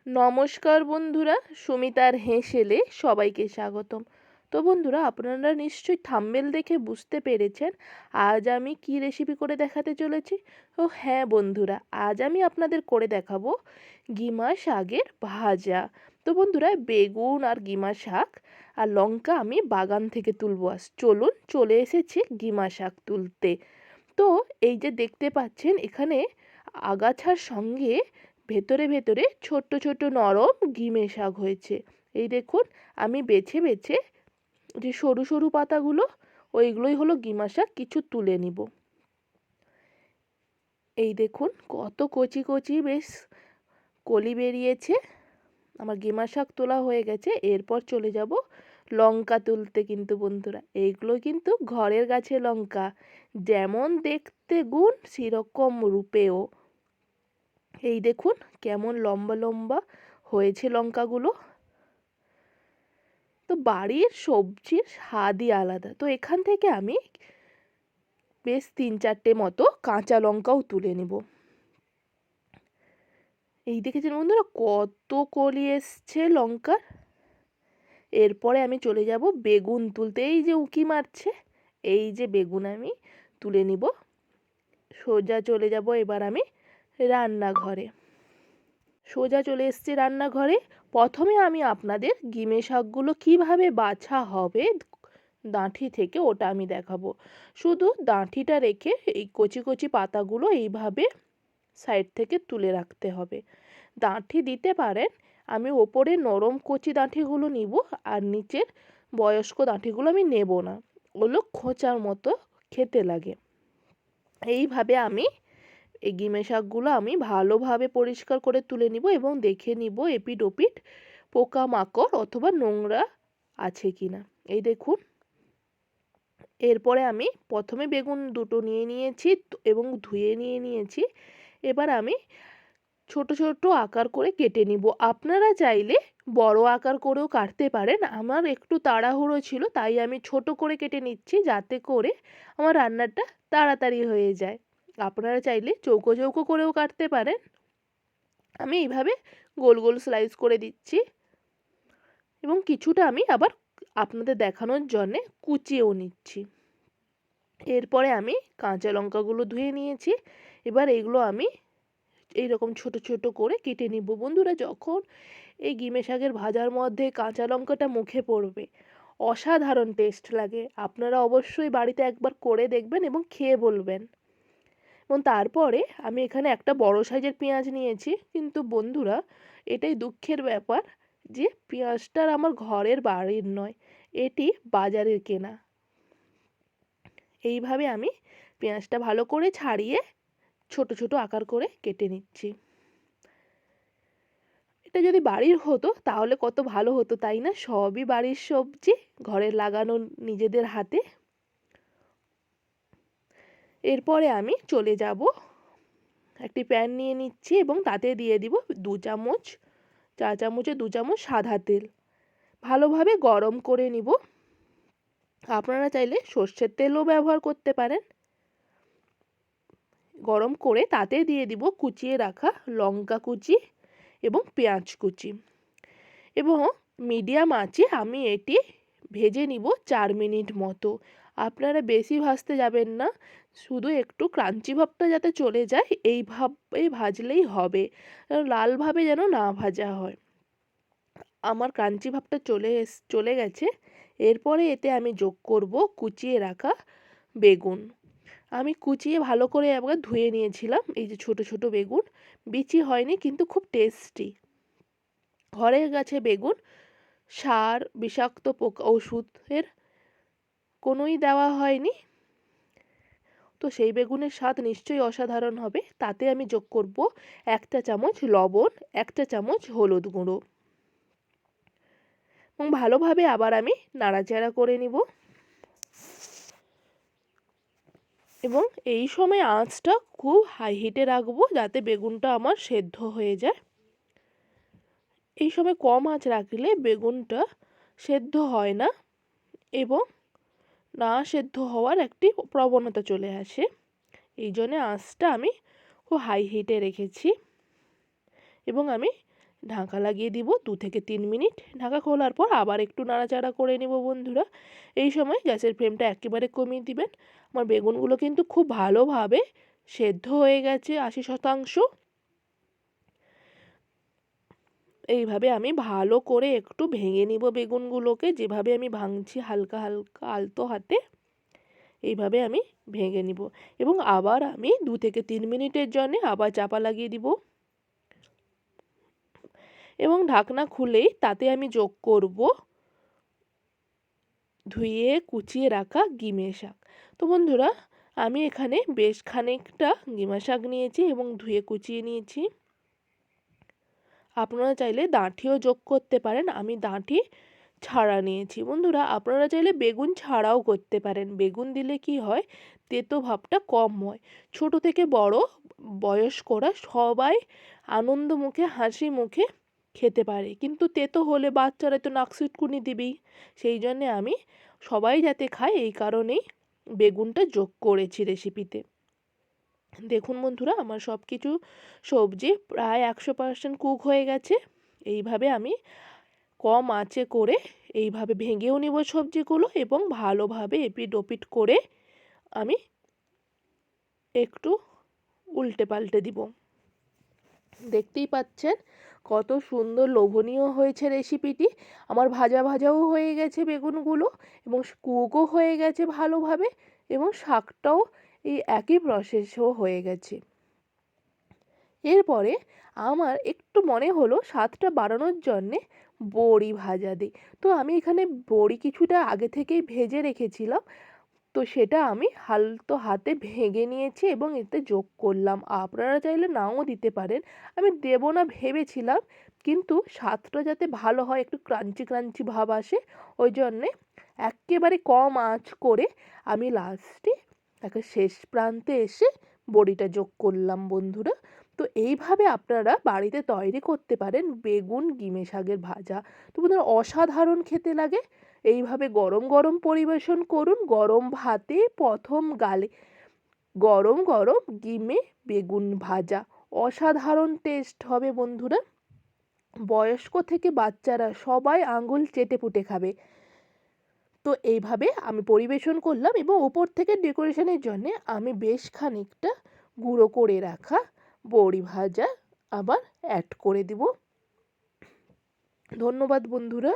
নমস্কার বন্ধুরা, সুমিতার হেসেলে সবাইকে স্বাগতম। তো বন্ধুরা, আপনারা নিশ্চয়ই থাম্বনেল দেখে বুঝতে পেরেছেন আজ আমি কি রেসিপি করে দেখাতে চলেছি। ও হ্যাঁ বন্ধুরা, আজ আমি আপনাদের করে দেখাবো গিমা শাকের ভাজা। তো বন্ধুরা, বেগুন আর গিমা শাক আর লঙ্কা আমি বাগান থেকে তুলবো। আজ চলুন, চলে এসেছি গিমা শাক তুলতে। তো এই যে দেখতে পাচ্ছেন এখানে আগাছার সঙ্গে ভেতরে ভেতরে ছোট্ট ছোট্ট নরম গিমে শাক হয়েছে। এই দেখুন, আমি বেছে বেছে যে সরু সরু পাতাগুলো, ওইগুলোই হলো গিমা শাক, কিছু তুলে নিব। এই দেখুন কত কচি কচি বেশ কলি বেরিয়েছে। আমার গিমা শাক তোলা হয়ে গেছে। এরপর চলে যাব লঙ্কা তুলতে। কিন্তু বন্ধুরা, এইগুলো কিন্তু ঘরের গাছের লঙ্কা, যেমন দেখতে গুণ সেরকম রূপেও। এই দেখুন কেমন লম্বা লম্বা হয়েছে লঙ্কাগুলো। তো বাড়ির সবজির স্বাদই আলাদা। তো এখান থেকে আমি বেশ 3-4টে মতো কাঁচা লঙ্কাও তুলে নিব। এই দেখেছেন বন্ধুরা কত কলি এসছে লঙ্কার। এরপরে আমি চলে যাব বেগুন তুলতে। এই যে উঁকি মারছে, এই যে বেগুন আমি তুলে নিব। সোজা চলে যাব এবার আমি রান্নাঘরে। সোজা চলে এসেছি রান্নাঘরে। প্রথমে আমি আপনাদের গিমে শাকগুলো কীভাবে বাছা হবে ডাঁটি থেকে, ওটা আমি দেখাবো। শুধু ডাঁটিটা রেখে এই কচি কচি পাতাগুলো এইভাবে সাইড থেকে তুলে রাখতে হবে। ডাঁটি দিতে পারেন, আমি ওপরে নরম কচি ডাঁটিগুলো নিব, আর নিচের বয়স্ক ডাঁটিগুলো আমি নেব না, ওগুলো খোঁচার মতো খেতে লাগে। এইভাবে আমি এই গিমে শাকগুলো আমি ভালোভাবে পরিষ্কার করে তুলে নিব এবং দেখে নিব এপিঠ ওপিঠ পোকামাকড় অথবা নোংরা আছে কিনা। এই দেখুন, এরপরে আমি প্রথমে বেগুন দুটো নিয়ে নিয়েছি এবং ধুয়ে নিয়ে নিয়েছি। এবার আমি ছোট ছোট আকার করে কেটে নিব। আপনারা চাইলে বড় আকার করেও কাটতে পারেন। আমার একটু তাড়াহুড়ো ছিল, তাই আমি ছোট করে কেটে নিচ্ছি, যাতে করে আমার রান্নাটা তাড়াতাড়ি হয়ে যায়। আপনারা চাইলে চৌকো চৌকো করেও কাটতে পারেন। আমি এইভাবে গোল গোল স্লাইস করে দিচ্ছি এবং কিছুটা আমি আবার আপনাদের দেখানোর জন্যে কুচিয়েও নিচ্ছি। এরপরে আমি কাঁচা লঙ্কাগুলো ধুয়ে নিয়েছি। এবার এইগুলো আমি এইরকম ছোট ছোট করে কেটে নিব। বন্ধুরা, যখন এই গিমে শাকের ভাজার মধ্যে কাঁচা লঙ্কাটা মুখে পড়বে, অসাধারণ টেস্ট লাগে। আপনারা অবশ্যই বাড়িতে একবার করে দেখবেন এবং খেয়ে বলবেন। এবং তারপরে আমি এখানে একটা বড় সাইজের পেঁয়াজ নিয়েছি। কিন্তু বন্ধুরা, এটাই দুঃখের ব্যাপার যে পেঁয়াজটার আমার ঘরের বাড়ির নয়, এটি বাজারের কেনা। এইভাবে আমি পেঁয়াজটা ভালো করে ছাড়িয়ে ছোট ছোট আকার করে কেটে নিচ্ছি। এটা যদি বাড়ির হতো তাহলে কত ভালো হতো, তাই না? সবই বাড়ির সবজি, ঘরের লাগানো, নিজেদের হাতে। এরপরে আমি চলে যাব, একটি প্যান নিয়ে নিচ্ছি এবং তাতে দিয়ে দিব 2 চামচ, চা চামচে 2 চামচ সাদা তেল। ভালোভাবে গরম করে নিব। আপনারা চাইলে সর্ষের তেলও ব্যবহার করতে পারেন। গরম করে তাতে দিয়ে দিব কুচিয়ে রাখা লঙ্কা কুচি এবং পেঁয়াজ কুচি, এবং মিডিয়াম আঁচে আমি এটি ভেজে নিব 4 মিনিট মতো। আপনারা বেশি ভাজতে যাবেন না, শুধু একটু ক্রাঞ্চি ভাবটা যাতে চলে যায় এইভাবে ভাজলেই হবে, লালভাবে যেন না ভাজা হয়। আমার ক্রাঞ্চি ভাবটা চলে গেছে। এরপরে এতে আমি যোগ করব কুচিয়ে রাখা বেগুন। আমি কুচিয়ে ভালো করে একবার ধুয়ে নিয়েছিলাম। এই যে ছোট ছোট বেগুন, বিচি হয়নি, কিন্তু খুব টেস্টি। ঘরের গাছে বেগুন, সার বিষাক্ত পোকা ওষুধের কোনোই দেওয়া হয়নি, তো সেই বেগুনের স্বাদ নিশ্চয়ই অসাধারণ হবে। তাতে আমি যোগ করব 1 চামচ লবণ, 1 চামচ হলুদ গুঁড়ো, এবং ভালোভাবে আবার আমি নাড়াচাড়া করে নিব। এবং এই সময় আঁচটা খুব হাই হিটে রাখবো, যাতে বেগুনটা আমার সেদ্ধ হয়ে যায়। এই সময় কম আঁচ রাখলে বেগুনটা সেদ্ধ হয় না এবং না সেদ্ধ হওয়ার একটি প্রবণতা চলে আসে। এই জন্যে আঁচটা আমি খুব হাই হিটে রেখেছি এবং আমি ঢাকা লাগিয়ে দিব 2 থেকে 3 মিনিট। ঢাকা খোলার পর আবার একটু নাড়াচাড়া করে নেব বন্ধুরা। এই সময় গ্যাসের ফ্লেমটা একেবারে কমিয়ে দিবেন। আমার বেগুনগুলো কিন্তু খুব ভালোভাবে সেদ্ধ হয়ে গেছে 80%। এইভাবে আমি ভালো করে একটু ভেঙে নিব বেগুনগুলোকে, যেভাবে আমি ভাঙছি হালকা হালকা আলতো হাতে এইভাবে আমি ভেঙে নিব এবং আবার আমি 2 থেকে 3 মিনিটের জন্য আবার চাপা লাগিয়ে দিব এবং ঢাকনা খুলেই তাতে আমি যোগ করব ধুয়ে কুচিয়ে রাখা গিমে শাক। তো বন্ধুরা, আমি এখানে বেশ খানিকটা গিমা শাক নিয়েছি এবং ধুয়ে কুচিয়ে নিয়েছি। আপনারা চাইলে ডাঁটিও যোগ করতে পারেন, আমি ডাঁটি ছাড়া নিয়েছি। বন্ধুরা, আপনারা চাইলে বেগুন ছাড়াও করতে পারেন। বেগুন দিলে কি হয়, তেতো ভাবটা কম হয়। ছোট থেকে বড় বয়স্করা সবাই আনন্দ মুখে হাসি মুখে খেতে পারে, কিন্তু তেতো হলে বাচ্চারা তো নাক সিটকুনি দিবেই। সেই জন্যে আমি সবাই যাতে খায় এই কারণেই বেগুনটা যোগ করেছি রেসিপিতে। দেখুন বন্ধুরা, আমার সব কিছু সবজি প্রায় 100% কুক হয়ে গেছে। এইভাবে আমি কম আঁচে করে এইভাবে ভেঙেও নিব সবজিগুলো এবং ভালোভাবে এপিট ওপিট করে আমি একটু উল্টে পাল্টে দিব। দেখতেই পাচ্ছেন কত সুন্দর লোভনীয় হয়েছে রেসিপিটি। আমার ভাজা ভাজাও হয়ে গেছে বেগুনগুলো এবং কুকও হয়ে গেছে ভালোভাবে এবং শাকটাও এই একই প্রসেসও হয়ে গেছে। এরপরে আমার একটু মনে হলো স্বাদটা বাড়ানোর জন্যে বড়ি ভাজা দিই। তো আমি এখানে বড়ি কিছুটা আগে থেকেই ভেজে রেখেছিলাম। তো সেটা আমি হালতো হাতে ভেঙে নিয়েছি এবং এতে যোগ করলাম। আপনারা চাইলে নাও দিতে পারেন। আমি দেব না ভেবেছিলাম, কিন্তু স্বাদটা যাতে ভালো হয়, একটু ক্রাঞ্চি ক্রাঞ্চি ভাব আসে, ওই জন্যে এক্কেবারে কম আঁচ করে আমি লাস্টে তাকে শেষ প্রান্তে এসে বড়িটা যোগ করলাম বন্ধুরা। তো এইভাবে আপনারা বাড়িতে তৈরি করতে পারেন বেগুন গিমে শাকের ভাজা। তো বন্ধুরা, অসাধারণ খেতে লাগে। এইভাবে গরম গরম পরিবেশন করুন, গরম ভাতে প্রথম গালে গরম গরম গিমে বেগুন ভাজা। অসাধারণ টেস্ট হবে বন্ধুরা। বয়স্ক থেকে বাচ্চারা সবাই আঙ্গুল চেটে পুটে খাবে। তো এইভাবে আমি পরিবেশন করলাম এবং উপর থেকে ডেকোরেশনের জন্য আমি বেশ খানিকটা গুঁড়ো করে রাখা বড়ি ভাজা আবার অ্যাড করে দিব। ধন্যবাদ বন্ধুরা।